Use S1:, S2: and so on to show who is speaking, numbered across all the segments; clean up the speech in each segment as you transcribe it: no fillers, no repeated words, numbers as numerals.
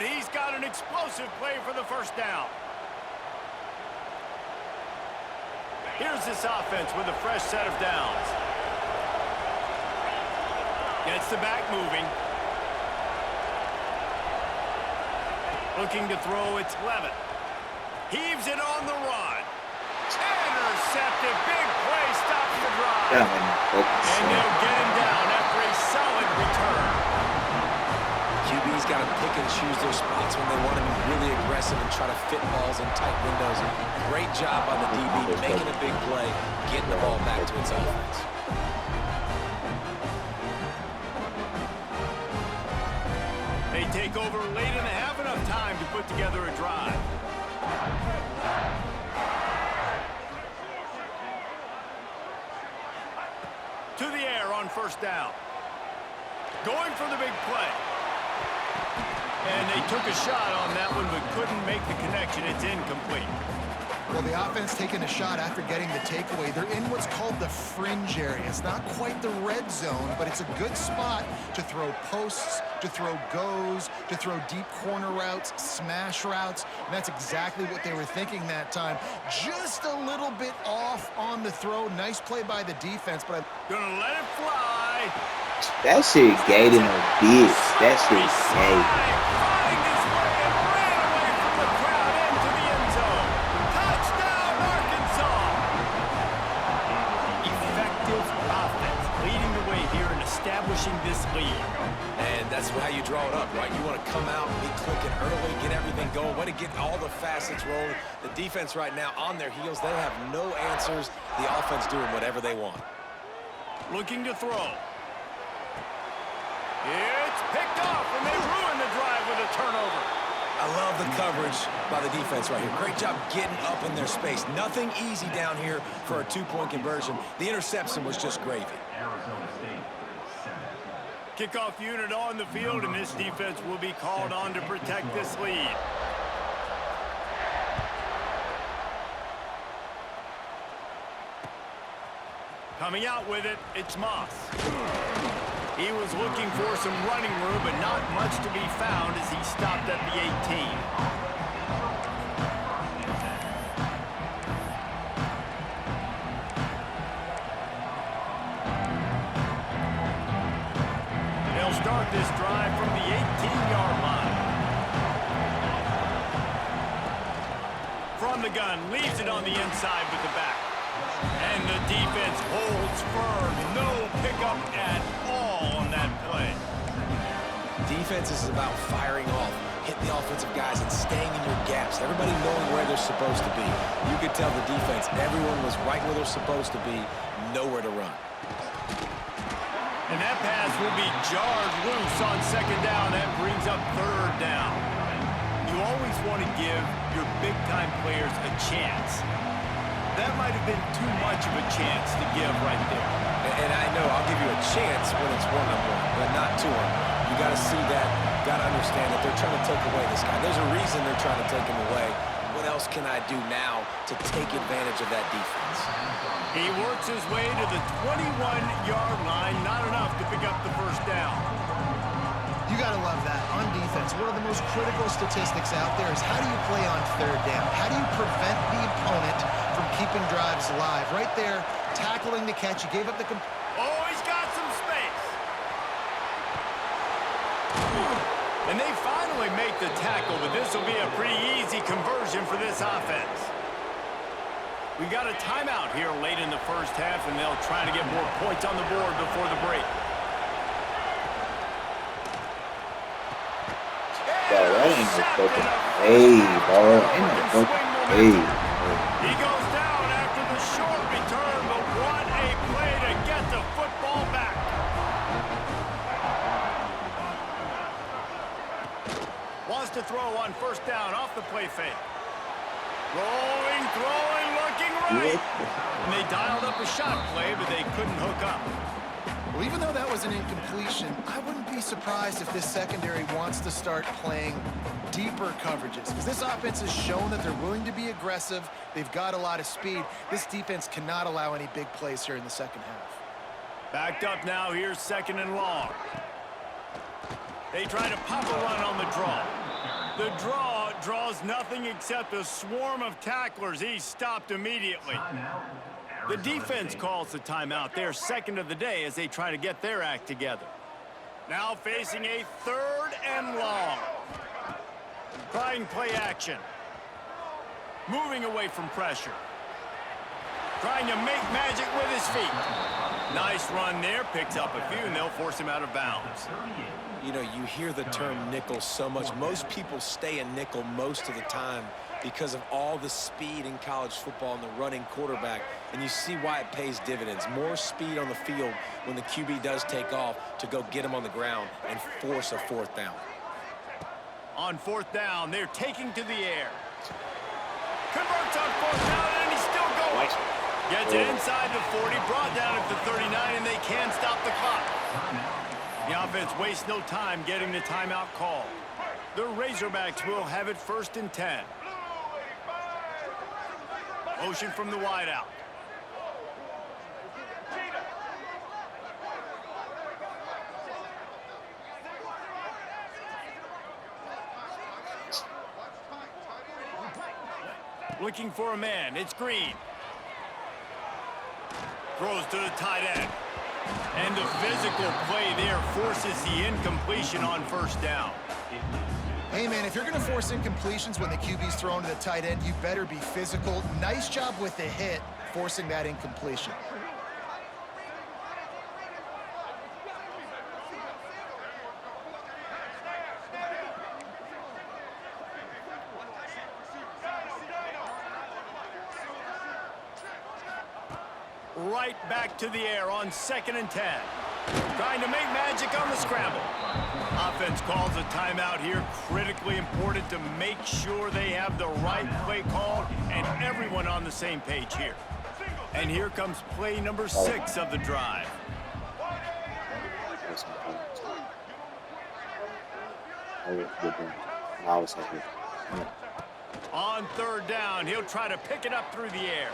S1: but he's got an explosive play for the first down. Here's this offense with a fresh set of downs. Gets the back moving. Looking to throw, it's Levitt. Heaves it on the run. Intercepted. Big play stops the drive. And they'll get him down after a solid return.
S2: QB's got to pick and choose their spots when they want to be really aggressive and try to fit balls in tight windows. Great job by the DB making a big play, getting the ball back to its offense.
S1: They take over late and have enough time to put together a drive. To the air on first down. Going for the big play. And they took a shot on that one but couldn't make the connection. It's incomplete.
S3: Well, the offense taking a shot after getting the takeaway. They're in what's called the fringe area. It's not quite the red zone, but it's a good spot to throw posts, to throw goes, to throw deep corner routes, smash routes. And that's exactly what they were thinking that time. Just a little bit off on the throw. Nice play by the defense, but I'm
S1: gonna let it fly.
S4: That shit gay to no bitch. That shit gay.
S1: Establishing this lead.
S2: And that's how you draw it up, right? You want to come out, be clicking early, get everything going, way to get all the facets rolling. The defense right now on their heels, they have no answers. The offense doing whatever they want.
S1: Looking to throw. It's picked off, and they ruin the drive with a turnover.
S2: I love the coverage by the defense right here. Great job getting up in their space. Nothing easy down here for a two-point conversion. The interception was just gravy.
S1: Kickoff unit on the field, and this defense will be called on to protect this lead. Coming out with it, it's Moss. He was looking for some running room, but not much to be found as he stopped at the 18. Start this drive from the 18-yard line. From the gun, leaves it on the inside with the back. And the defense holds firm. No pickup at all on that play.
S2: Defense is about firing off, hit the offensive guys and staying in your gaps. Everybody knowing where they're supposed to be. You could tell the defense, everyone was right where they're supposed to be, nowhere to run.
S1: And that pass will be jarred loose on second down. That brings up third down. You always want to give your big-time players a chance. That might have been too much of a chance to give right there.
S2: And I know I'll give you a chance when it's one-on-one, but not two-on-one. You got to see that, got to understand that they're trying to take away this guy. There's a reason they're trying to take him away. What else can I do now to take advantage of that defense?
S1: He works his way to the 21-yard line. Not enough to pick up the first down.
S3: You got to love that. On defense, one of the most critical statistics out there is how do you play on third down? How do you prevent the opponent from keeping drives alive? Right there, tackling the catch. You gave up the...
S1: Oh, he's got some space. And they finally make the tackle, but this will be a pretty easy conversion for this offense. We got a timeout here late in the first half, and they'll try to get more points on the board before the break.
S4: Bro, that ain't no fucking hey, bro. Ain't no fucking hey.
S1: He goes down after the short return, but what a play to get the football back. Wants to throw on first down off the play fake. Rolling, throwing, looking right. And they dialed up a shot play, but they couldn't hook up.
S3: Well, even though that was an incompletion, I wouldn't be surprised if this secondary wants to start playing deeper coverages. Because this offense has shown that they're willing to be aggressive. They've got a lot of speed. This defense cannot allow any big plays here in the second half.
S1: Backed up now, here's second and long. They try to pop a run on the draw. The draw draws nothing except a swarm of tacklers. He's stopped immediately. The defense calls the timeout. They're second of the day as they try to get their act together. Now facing a 3rd and long. Trying play action. Moving away from pressure. Trying to make magic with his feet. Nice run there. Picks up a few, and they'll force him out of bounds.
S2: You know, you hear the term nickel so much. Most people stay in nickel most of the time because of all the speed in college football and the running quarterback. And you see why it pays dividends. More speed on the field when the QB does take off to go get him on the ground and force a 4th down.
S1: On 4th down, they're taking to the air. Converts on 4th down, and he's still going. Gets it inside the 40, brought down at the 39, and they can't stop the clock. The offense wastes no time getting the timeout call. The Razorbacks will have it 1st and 10. Motion from the wideout. Looking for a man. It's Green. Throws to the tight end. And the physical play there forces the incompletion on 1st down.
S3: Hey, man, if you're going to force incompletions when the QB's thrown to the tight end, you better be physical. Nice job with the hit, forcing that incompletion.
S1: Right back to the air on 2nd and 10. Trying to make magic on the scramble. Offense calls a timeout here. Critically important to make sure they have the right play called and everyone on the same page here. And here comes play number 6 of the drive. On 3rd down, he'll try to pick it up through the air.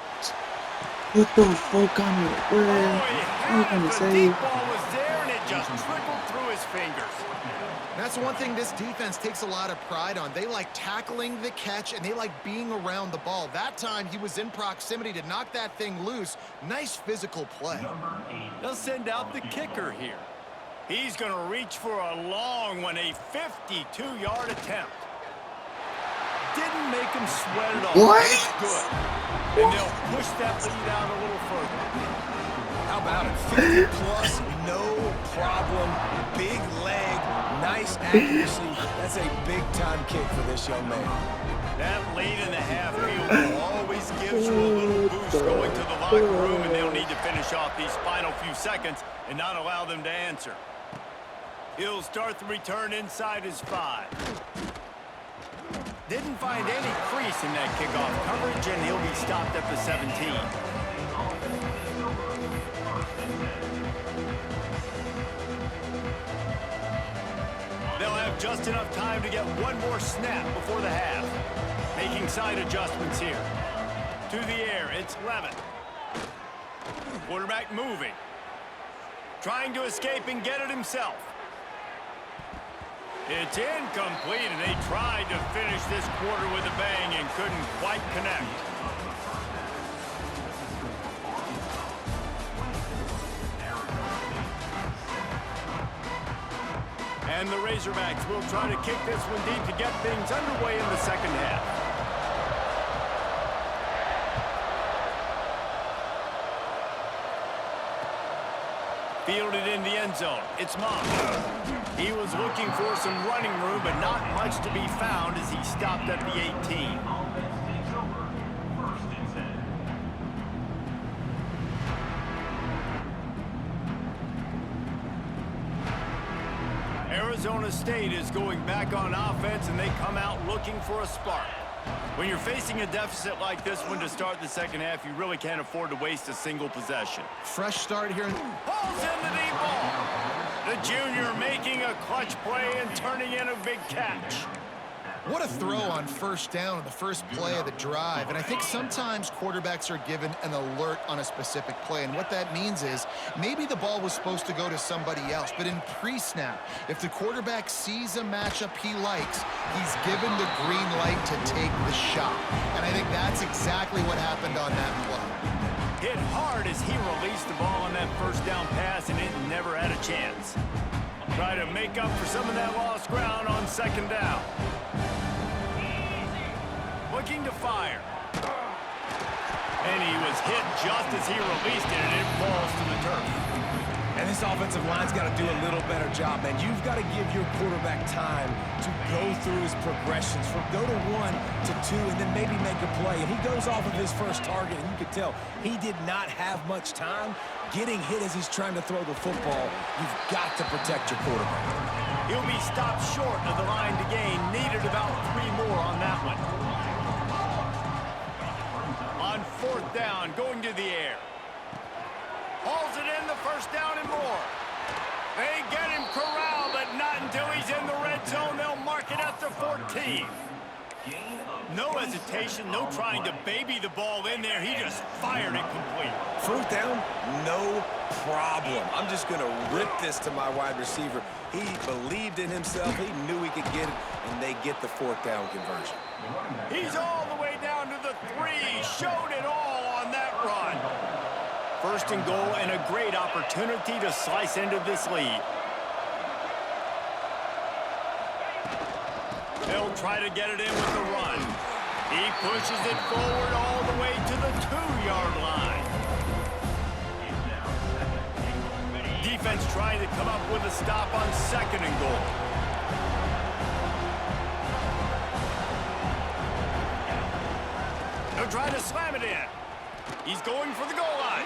S4: What the fuck on it?
S1: The deep ball was there, and it just trickled through his fingers.
S3: That's one thing this defense takes a lot of pride on. They like tackling the catch, and they like being around the ball. That time, he was in proximity to knock that thing loose. Nice physical play.
S1: They'll send out the kicker here. He's going to reach for a long one, a 52-yard attempt. Didn't make him sweat at all.
S4: What?
S1: It's good. And they'll push that lead out a little further.
S2: How about it? 50 plus, no problem. Big leg, nice accuracy. That's a big-time kick for this young man.
S1: That lead in the half field always gives you a little boost going to the locker room, and they'll need to finish off these final few seconds and not allow them to answer. He'll start the return inside his 5. Didn't find any crease in that kickoff coverage, and he'll be stopped at the 17. They'll have just enough time to get one more snap before the half. Making side adjustments here. To the air, it's Levin. Quarterback moving. Trying to escape and get it himself. It's incomplete, and they tried to finish this quarter with a bang and couldn't quite connect. And the Razorbacks will try to kick this one deep to get things underway in the second half. Fielded in the end zone. It's Ncaa. He was looking for some running room, but not much to be found as he stopped at the 18. Arizona State is going back on offense, and they come out looking for a spark. When you're facing a deficit like this one to start the second half, you really can't afford to waste a single possession.
S3: Fresh start here.
S1: Pulls in the deep ball. The junior making a clutch play and turning in a big catch.
S3: What a throw on first down on the first play of the drive. And I think sometimes quarterbacks are given an alert on a specific play. And what that means is maybe the ball was supposed to go to somebody else. But in pre-snap, if the quarterback sees a matchup he likes, he's given the green light to take the shot. And I think that's exactly what happened on that play.
S1: Hit hard as he released the ball on that first down pass, and it never had a chance. Try to make up for some of that lost ground on second down. Looking to fire. And he was hit just as he released it, and it falls to the turf.
S2: And this offensive line's got to do a little better job, man. You've got to give your quarterback time to go through his progressions from go to 1 to 2 and then maybe make a play. And he goes off of his first target, and you can tell he did not have much time getting hit as he's trying to throw the football. You've got to protect your quarterback.
S1: He'll be stopped short of the line to gain. Needed about 3 more on that one. On fourth down, going to the air. Hauls it in, the first down and more. They get him corralled, but not until he's in the red zone. They'll mark it at the 14. No hesitation, no trying to baby the ball in there. He just fired it complete.
S2: Fourth down, no problem. I'm just going to rip this to my wide receiver. He believed in himself. He knew he could get it, and they get the fourth down conversion.
S1: He's all the way down to the 3. Showed it all on that run. First and goal, and a great opportunity to slice into this lead. They'll try to get it in with the run. He pushes it forward all the way to the 2-yard line. Defense trying to come up with a stop on second and goal. They'll try to slam it in. He's going for the goal line.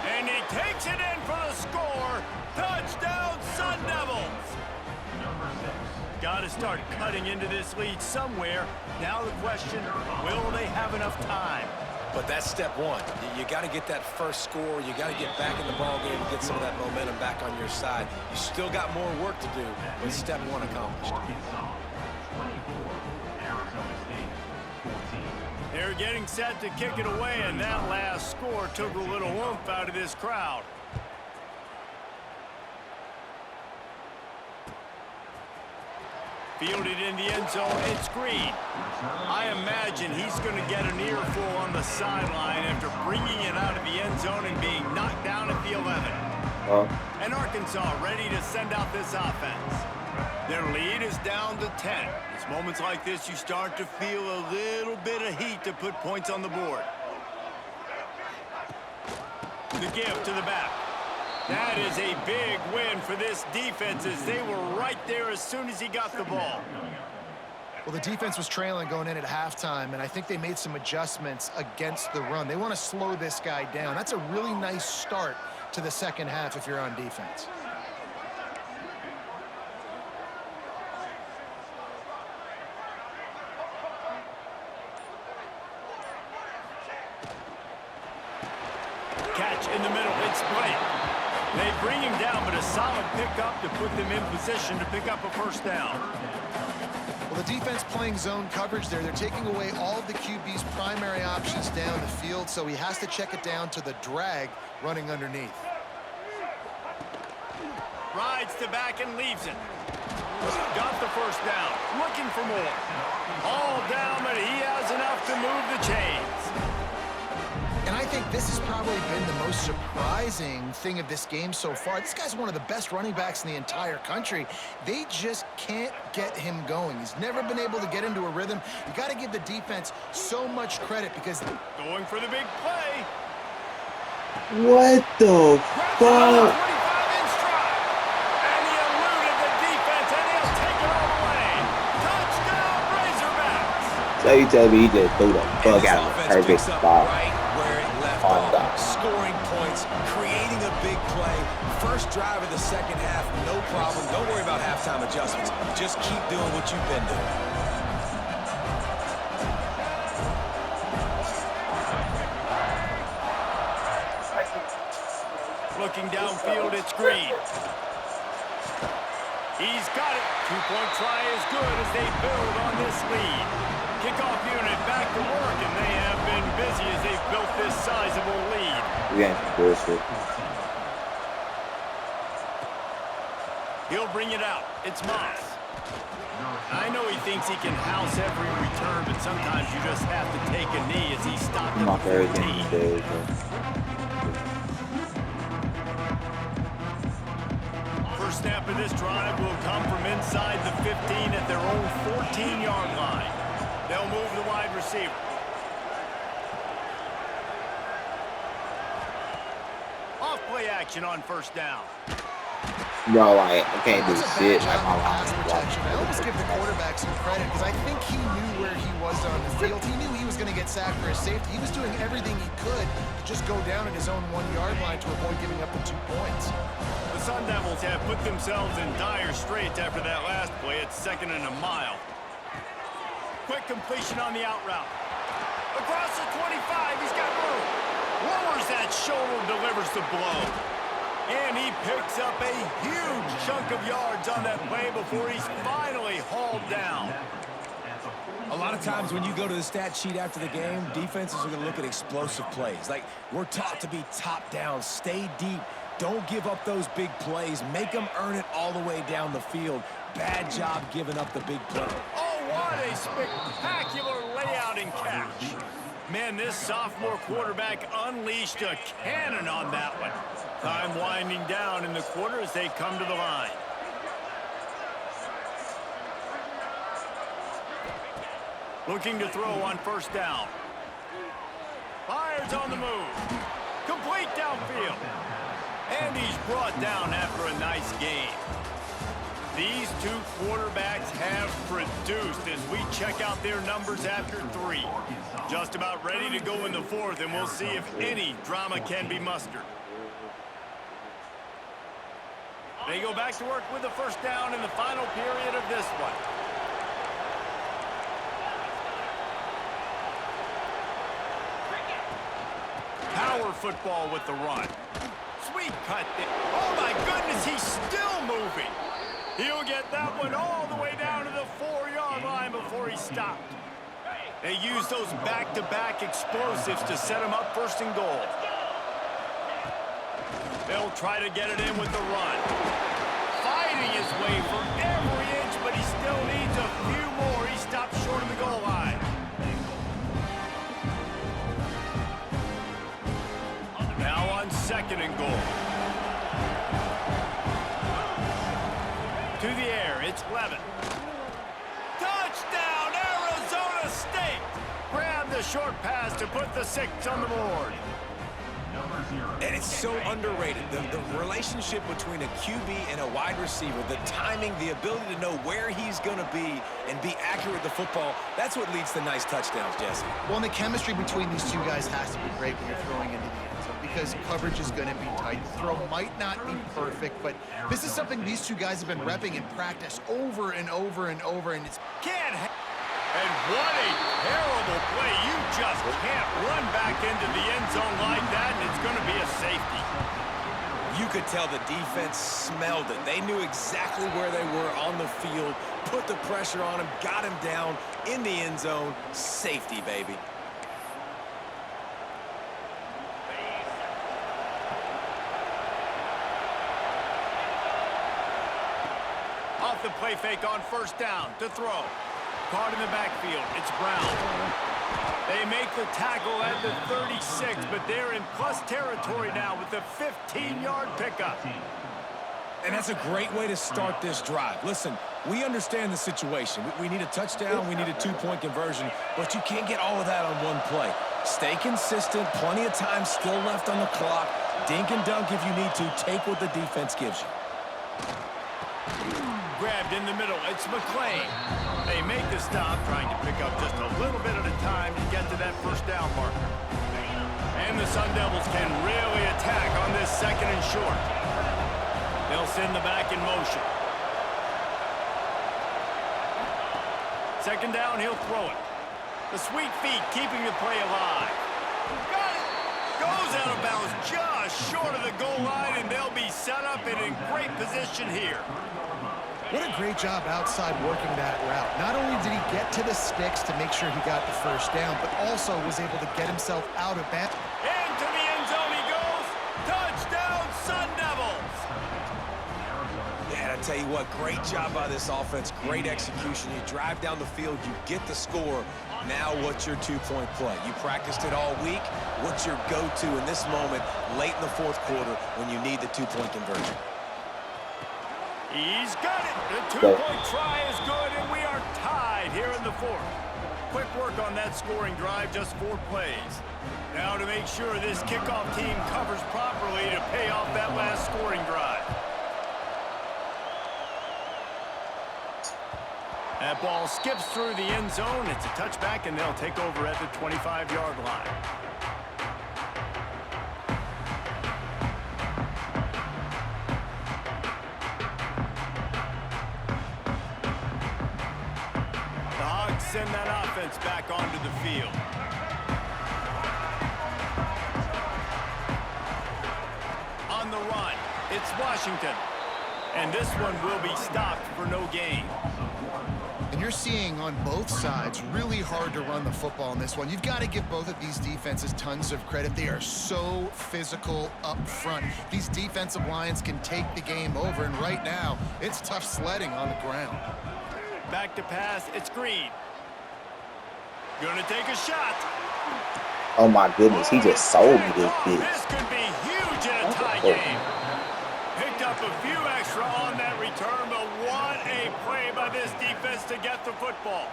S1: And he takes it in for the score. Touchdown, Sun Devils. Got to start cutting into this lead somewhere. Now the question, will they have enough time?
S2: But that's step one. You got to get that first score. You got to get back in the ball game and get some of that momentum back on your side. You still got more work to do, but step one accomplished.
S1: They're getting set to kick it away, and that last score took a little oomph out of this crowd. Fielded in the end zone, it's Green. I imagine he's going to get an earful on the sideline after bringing it out of the end zone and being knocked down at the 11. And Arkansas ready to send out this offense. Their lead is down to 10. It's moments like this you start to feel a little bit of heat to put points on the board. The give to the back. That is a big win for this defense as they were right there as soon as he got the ball.
S3: Well, the defense was trailing going in at halftime, and I think they made some adjustments against the run. They want to slow this guy down. That's a really nice start to the second half if you're on defense.
S1: Catch in the middle, it's Blake. They bring him down, but a solid pickup to put them in position to pick up a first down.
S3: Well, the defense playing zone coverage there. They're taking away all of the QB's primary options down the field, so he has to check it down to the drag running underneath.
S1: Rides to back and leaves it. Got the first down. Looking for more. All down, but he has enough to move the chains.
S3: And I think this has probably been the most surprising thing of this game so far. This guy's one of the best running backs in the entire country. They just can't get him going. He's never been able to get into a rhythm. You got to give the defense so much credit because...
S1: Going for the big play.
S4: What the fuck?
S1: 25 in stride. And he eluded the defense, and he'll take it all the way. Touchdown, Razorbacks.
S4: So you tell me he just threw the fuck out of a perfect spot.
S2: Right where it left off. Scoring points, creating a big play. First drive of the second half, no problem. Don't worry about halftime adjustments. Just keep doing what you've been doing.
S1: Looking downfield, it's Green. He's got it. Two-point try is good as they build on this lead. Kickoff unit back to work, and they have been busy as they've built this sizable lead.
S4: We got some bullshit.
S1: He'll bring it out. It's Moss. I know he thinks he can house every return, but sometimes you just have to take a knee as he stopped
S4: I'm
S1: at
S4: off
S1: the
S4: everything
S1: 14.
S4: today,
S1: First snap of this drive will come from inside the 15 at their own 14-yard line. They'll move the wide receiver. Off play action on first down.
S4: Bro, like, I can't do
S3: That's a
S4: shit.
S3: bad
S4: Like,
S3: job
S4: my
S3: of pass
S4: line is
S3: protection. I almost give the
S4: blocking.
S3: quarterback some credit because I think he knew where he was on the field. He knew he was going to get sacked for his safety. He was doing everything he could to just go down at his own 1-yard line to avoid giving up the 2 points.
S1: The Sun Devils have put themselves in dire straits after that last play. It's 2nd and a mile. Quick completion on the out route. Across the 25, he's got room. Lowers that shoulder, delivers the blow. And he picks up a huge chunk of yards on that play before he's finally hauled down.
S2: A lot of times when you go to the stat sheet after the game, defenses are going to look at explosive plays. Like, we're taught to be top down, stay deep, don't give up those big plays, make them earn it all the way down the field. Bad job giving up the big play.
S1: Oh, what a spectacular layout and catch. Man, this sophomore quarterback unleashed a cannon on that one. Time winding down in the quarter as they come to the line. Looking to throw on first down. Fires on the move. Complete downfield. And he's brought down after a nice game. These two quarterbacks have produced as we check out their numbers after 3. Just about ready to go in the 4th, and we'll see if any drama can be mustered. They go back to work with the first down in the final period of this one. Power football with the run. Sweet cut. Oh, my goodness, he's still moving. He'll get that one all the way down to the 4-yard line before he stopped. They use those back-to-back explosives to set him up 1st and goal. They'll try to get it in with the run. Fighting his way for every inch, but he still needs a few more. He stopped short of the goal line. Now on 2nd and goal. To the air, it's Levin. Touchdown, Arizona State! Grab the short pass to put the 6 on the board.
S2: And it's so underrated. The relationship between a QB and a wide receiver, the timing, the ability to know where he's going to be and be accurate with the football, that's what leads to nice touchdowns, Jesse.
S3: Well, and the chemistry between these two guys has to be great when you're throwing into the end zone because coverage is going to be tight. The throw might not be perfect, but this is something these two guys have been repping in practice over and over and over, and it's...
S1: And what a terrible play. You just can't run back into the end zone like that, and it's going to be a safety.
S2: You could tell the defense smelled it. They knew exactly where they were on the field, put the pressure on him, got him down in the end zone. Safety, baby.
S1: Off the play fake on first down to throw. Caught in the backfield. It's Brown. They make the tackle at the 36, but they're in plus territory now with the 15-yard pickup.
S2: And that's a great way to start this drive. Listen, we understand the situation. We need a touchdown, we need a 2-point conversion, but you can't get all of that on one play. Stay consistent, plenty of time still left on the clock. Dink and dunk if you need to. Take what the defense gives you.
S1: Grabbed in the middle. It's McClain. They make the stop, trying to pick up just a little bit at a time to get to that first down marker. And the Sun Devils can really attack on this 2nd and short. They'll send the back in motion. 2nd down, he'll throw it. The sweet feet keeping the play alive. Got it! Goes out of bounds just short of the goal line, and they'll be set up and in great position here.
S3: What a great job outside working that route. Not only did he get to the sticks to make sure he got the first down, but also was able to get himself out of bounds.
S1: Into the end zone he goes. Touchdown, Sun Devils.
S2: Man, I tell you what, great job by this offense. Great execution. You drive down the field, you get the score. Now what's your two-point play? You practiced it all week. What's your go-to in this moment late in the fourth quarter when you need the two-point conversion?
S1: He's got it. The two-point try is good, and we are tied here in the fourth. Quick work on that scoring drive, just 4 plays. Now to make sure this kickoff team covers properly to pay off that last scoring drive. That ball skips through the end zone. It's a touchback, and they'll take over at the 25-yard line. Send that offense back onto the field. On the run, it's Washington. And this one will be stopped for no gain.
S3: And you're seeing on both sides really hard to run the football in this one. You've got to give both of these defenses tons of credit. They are so physical up front. These defensive lines can take the game over, and right now it's tough sledding on the ground.
S1: Back to pass, it's Green. Gonna take a shot.
S4: Oh my goodness, he just sold me this bitch.
S1: This could be huge in a tie game. Picked up a few extra on that return, but what a play by this defense to get the football.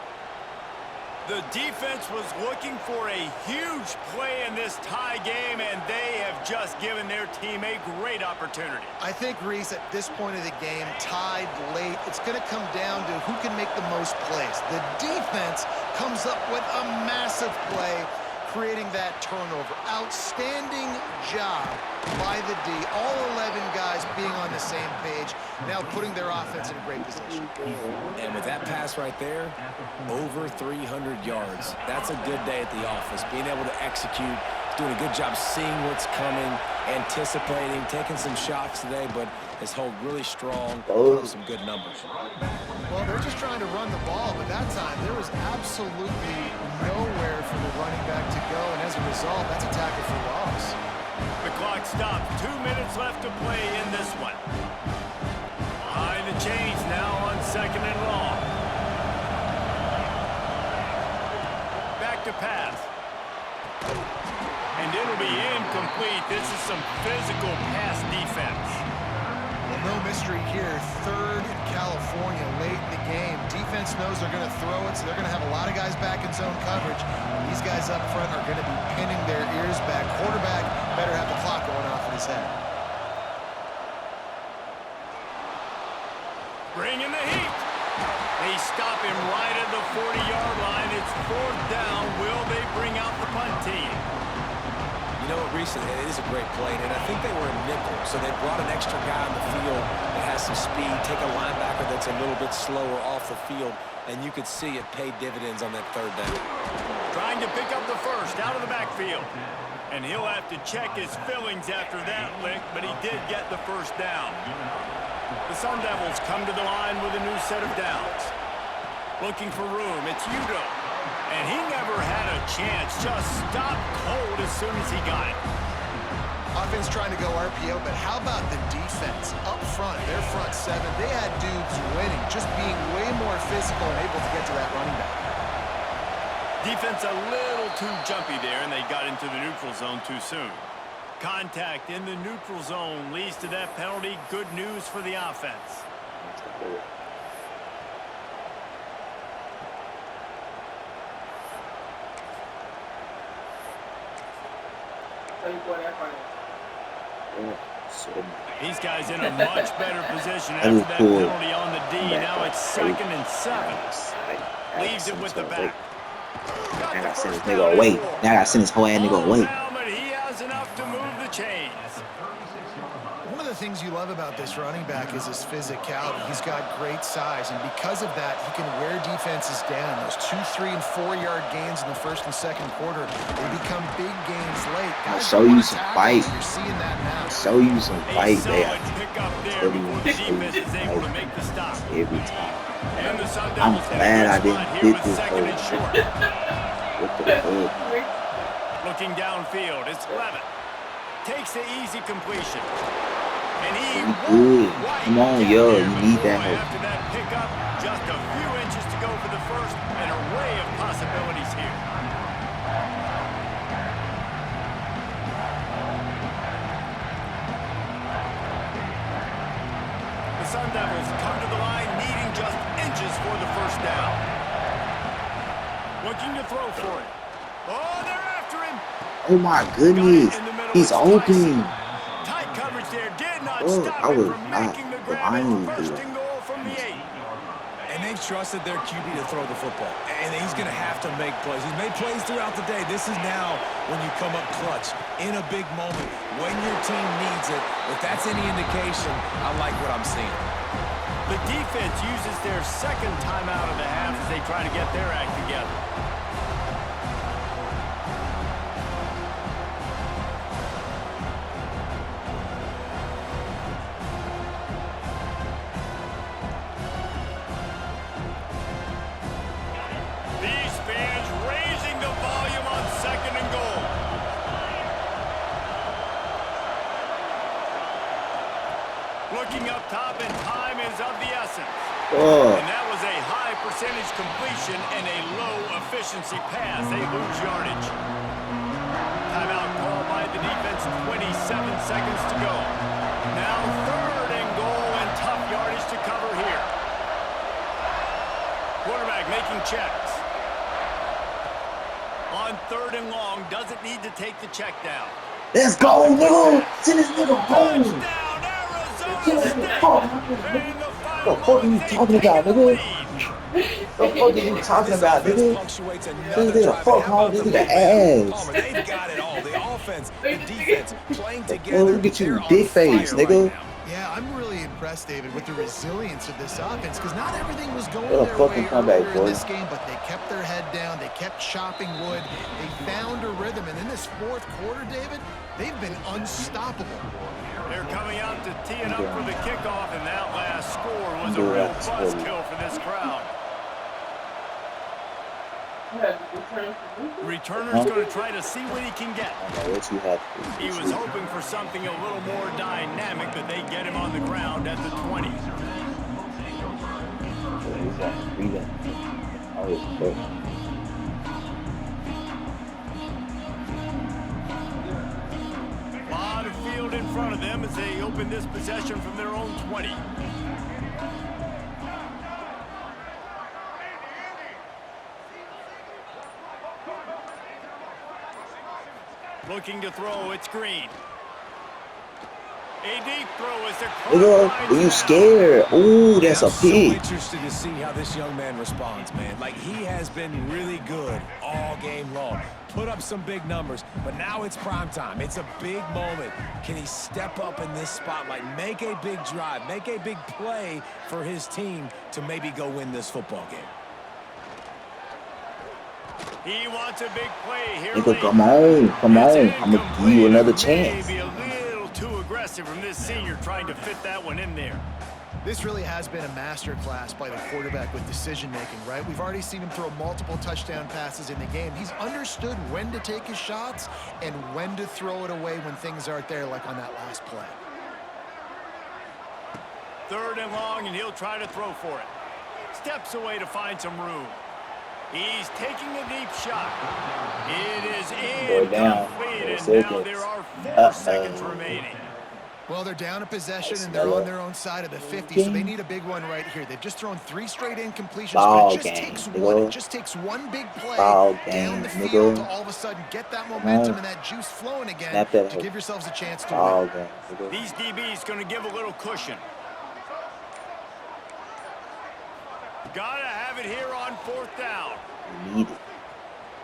S1: The defense was looking for a huge play in this tie game, and they have just given their team a great opportunity.
S3: I think, Reese, at this point of the game, tied late, it's going to come down to who can make the most plays. The defense comes up with a massive play, creating that turnover. Outstanding job by the D. All 11 guys being on the same page, now putting their offense in a great position.
S2: And with that pass right there, over 300 yards. That's a good day at the office. Being able to execute, doing a good job seeing what's coming, anticipating, taking some shots today, but has held really strong, put up some good numbers.
S3: Well, they're just trying to run the ball, but that time there was absolutely nowhere for the running back to go, and as a result, that's a tackle for loss.
S1: The clock stops. 2 minutes left to play in this one. Behind the chains now on 2nd and long. Back to pass. And it'll be incomplete. This is some physical pass defense.
S3: Well, no mystery here. 3rd in California late in the game. Defense knows they're going to throw it, so they're going to have a lot of guys back in zone coverage. And these guys up front are going to be pinning their ears back. Quarterback better have the clock going off in his head.
S1: Bringing the heat. They stop him right at the 40-yard line. It's 4th down. Will they bring out the punt team?
S2: You know what, recently, it is a great play, and I think they were in nickel, so they brought an extra guy on the field that has some speed, take a linebacker that's a little bit slower off the field, and you could see it paid dividends on that 3rd down.
S1: Trying to pick up the first out of the backfield. And he'll have to check his fillings after that lick, but he did get the first down. The Sun Devils come to the line with a new set of downs. Looking for room, it's Udo. And he never had a chance, just stopped cold as soon as he got it.
S3: Offense trying to go RPO, but how about the defense up front? Their front 7, they had dudes winning, just being way more physical and able to get to that running back.
S1: Defense a little too jumpy there, and they got into the neutral zone too soon. Contact in the neutral zone leads to that penalty. Good news for the offense. These guys in a much better position after that penalty on the D. Now it's 2nd and 7. Leaves it with the back.
S4: I gotta send this nigga away. Now I gotta send this whole ass nigga away.
S1: But he has enough to move the chains.
S3: One of the the things you love about this running back is his physicality. He's got great size, and because of that, he can wear defenses down. Those 2, 3, and 4-yard gains in the first and second quarter, they become big gains late.
S4: I'll show you some fight.
S3: You're seeing that now.
S4: Show you some fight there.
S1: Every
S4: time. I'm glad I didn't hit this hole. What the fuck?
S1: Looking downfield, it's Levitt. Takes the easy completion. And he
S4: good. Come on, yo, you need that help.
S1: After that pickup, just a few inches to go for the first. An array of possibilities here. The Sun Devils come to the line needing just inches for the first down. Looking to throw for it. Oh, they're after him.
S4: Oh my goodness, he's open.
S1: Tight coverage there did not
S4: Oh,
S1: stop
S4: I
S1: him
S4: was
S1: from
S4: not
S1: making the grab.
S4: blind
S1: First
S4: with it.
S1: and goal from the 8.
S2: And they've trusted their QB to throw the football. And he's going to have to make plays. He's made plays throughout the day. This is now when you come up clutch in a big moment when your team needs it. If that's any indication, I like what I'm seeing.
S1: The defense uses their second timeout of the half as they try to get their act together. These fans raising the volume on second and goal. Looking up top, and time is of the essence.
S4: Oh,
S1: And that was a high percentage completion and a low efficiency pass. They lose yardage. Timeout called by the defense, 27 seconds to go. Now third and goal and tough yardage to cover here. Quarterback making checks. On third and long, doesn't need to take the check down.
S4: let's go, nigga. Send this nigga home.
S1: Touchdown,
S4: Send this
S1: Arizona
S4: nigga
S1: State.
S4: home.
S1: And the
S4: What the fuck are you talking about, nigga? What the fuck are you talking about, nigga? This nigga fuck home, this nigga ass.
S2: They've got it all. The offense, the defense, playing
S4: Well,
S2: together.
S4: look at you,
S2: They're on
S4: big face,
S2: fire right
S4: nigga.
S2: now.
S3: Yeah, I'm really impressed, David, with the resilience of this offense because not everything was going
S4: What a
S3: their
S4: fucking
S3: way
S4: comeback,
S3: earlier in
S4: boy.
S3: this game, but they kept their head down. They kept chopping wood. They found a rhythm, and in this fourth quarter, David, they've been unstoppable.
S1: They're coming out to tee it up for the kickoff, and that last score was a
S4: Yeah,
S1: real
S4: that's
S1: buzzkill for this crowd. Returner's going to try to see what he can get.
S4: I know what you have to do.
S1: He was hoping for something a little more dynamic, but they get him on the ground at the 20.
S4: Oh, it's good.
S1: Lot of field in front of them as they open this possession from their own 20. Looking to throw, it's Green. A deep throw is the
S4: Nigga, are you scared? Ooh, that's a
S2: I'm so
S4: pig.
S2: interested to see how this young man responds, man. Like, he has been really good all game long. Put up some big numbers, but now it's prime time. It's a big moment. Can he step up in this spotlight, make a big drive, make a big play for his team to maybe go win this football game?
S1: He wants a big play here.
S4: Nigga, come on, come on. I'm gonna give you another chance.
S1: Maybe a little too aggressive from this senior trying to fit that one in there.
S3: This really has been a masterclass by the quarterback with decision-making, right? We've already seen him throw multiple touchdown passes in the game. He's understood when to take his shots and when to throw it away when things aren't there, like on that last play.
S1: Third and long, and he'll try to throw for it. Steps away to find some room. He's taking a deep shot. It is incomplete, and now there are 4 seconds remaining.
S3: Well, they're down a possession, and they're on their own side of the 50, so they need a big one right here. They've just thrown 3 straight incompletions, but it just takes one. It just takes one big play down the field to all of a sudden get that momentum and that juice flowing again to give yourselves a chance to win.
S1: These DBs going to give a little cushion. Gotta have it here on 4th down.
S4: He needs it.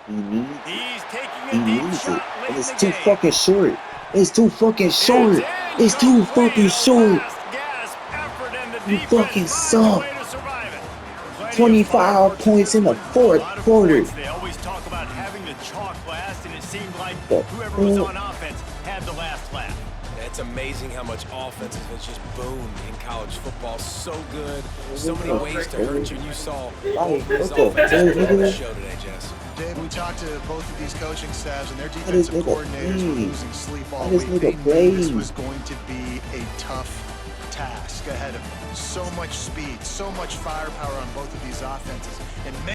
S4: He needs it.
S1: He's taking
S4: He
S1: a deep
S4: needs it.
S1: shot late
S4: And
S1: in
S4: it's
S1: the
S4: too
S1: game.
S4: fucking short. It's too fucking short.
S1: It's in.
S4: It's too fucking short.
S1: Gasp, effort, and the
S4: You
S1: defense
S4: fucking
S1: finds a
S4: suck.
S1: way to survive it. Plenty of
S4: 25
S1: fireworks
S4: points in the
S1: A
S4: fourth
S1: lot of
S4: quarter.
S1: points. They always talk about having the chalk last, and it seemed like
S4: The
S1: whoever was
S4: fuck?
S1: on offense had the last laugh.
S2: It's amazing how much offense has just boomed in college football. So good. So many ways to hurt you. And you saw both of these offenses on the show today, Jess.
S3: Dave, we talked to both of these coaching staffs, and their
S4: this
S3: defensive
S4: nigga
S3: coordinators were
S4: play?
S3: losing sleep all
S4: How this
S3: week.
S4: nigga
S3: They knew this
S4: play?
S3: was going to be a tough task ahead of them. So much speed, so much firepower on both of these offenses. And